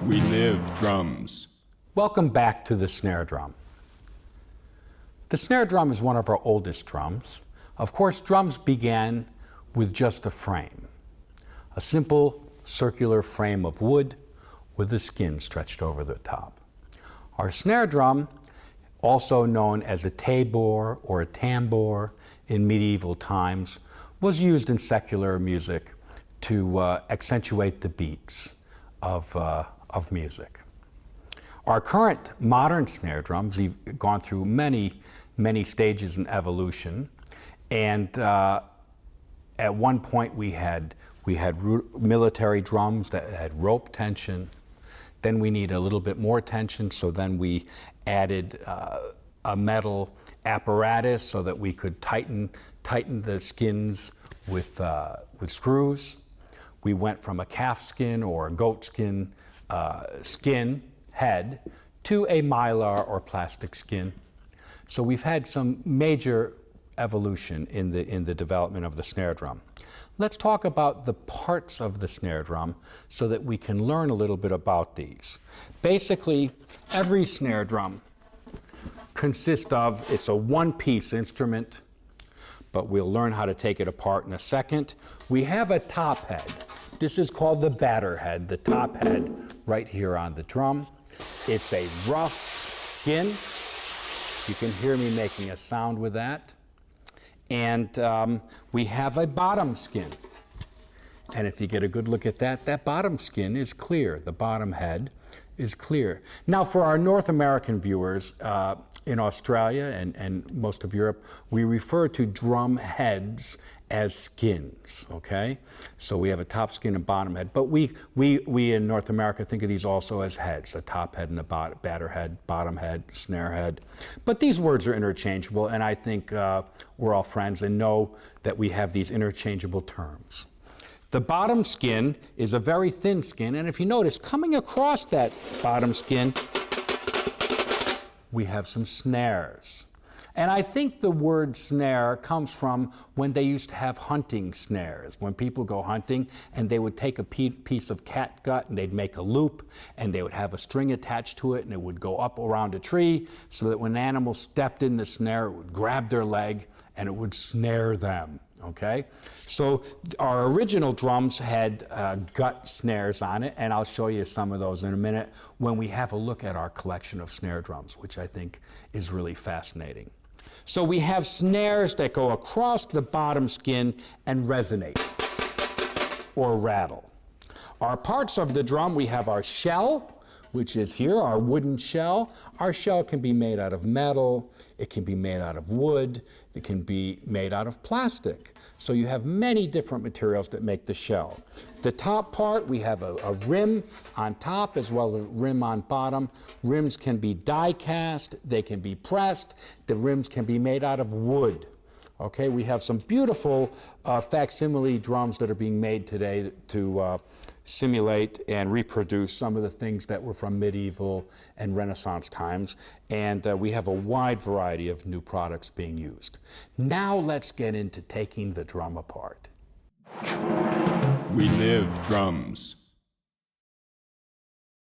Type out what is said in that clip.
We live drums. Welcome back to the snare drum. The snare drum is one of our oldest drums. Of course, drums began with just a frame, a simple circular frame of wood with the skin stretched over the top. Our snare drum, also known as a tabor or a tambour in medieval times, was used in secular music to accentuate the beats of music. Our current modern snare drums have gone through many stages in evolution, and at one point we had military drums that had rope tension. Then we need a little bit more tension, so then we added a metal apparatus so that we could tighten the skins with screws. We went from a calf skin or a goat skin head to a mylar or plastic skin. So we've had some major evolution in the development of the snare drum. Let's talk about the parts of the snare drum so that we can learn a little bit about these. Basically, every snare drum consists of, it's a one-piece instrument, but we'll learn how to take it apart in a second. We have a top head. This is called the batter head, the top head right here on the drum. It's a rough skin. You can hear me making a sound with that. And we have a bottom skin. And if you get a good look at that, that bottom skin is clear. The bottom head is clear. Now, for our North American viewers, in Australia and most of Europe, we refer to drum heads as skins, okay? So we have a top skin and bottom head, but we in North America think of these also as heads, a top head and a batter head, bottom head, snare head. But these words are interchangeable, and I think we're all friends and know that we have these interchangeable terms. The bottom skin is a very thin skin, and if you notice, coming across that bottom skin, we have some snares. And I think the word snare comes from when they used to have hunting snares. When people go hunting and they would take a piece of catgut and they'd make a loop and they would have a string attached to it and it would go up around a tree so that when an animal stepped in the snare, it would grab their leg and it would snare them. Okay, so our original drums had gut snares on it, and I'll show you some of those in a minute when we have a look at our collection of snare drums, which I think is really fascinating. So we have snares that go across the bottom skin and resonate or rattle. Our parts of the drum, we have our shell, which is here, our wooden shell. Our shell can be made out of metal, it can be made out of wood, it can be made out of plastic. So you have many different materials that make the shell. The top part, we have a rim on top as well as a rim on bottom. Rims can be die cast, they can be pressed, the rims can be made out of wood. Okay, we have some beautiful facsimile drums that are being made today to simulate and reproduce some of the things that were from medieval and Renaissance times. And we have a wide variety of new products being used. Now let's get into taking the drum apart. We live drums.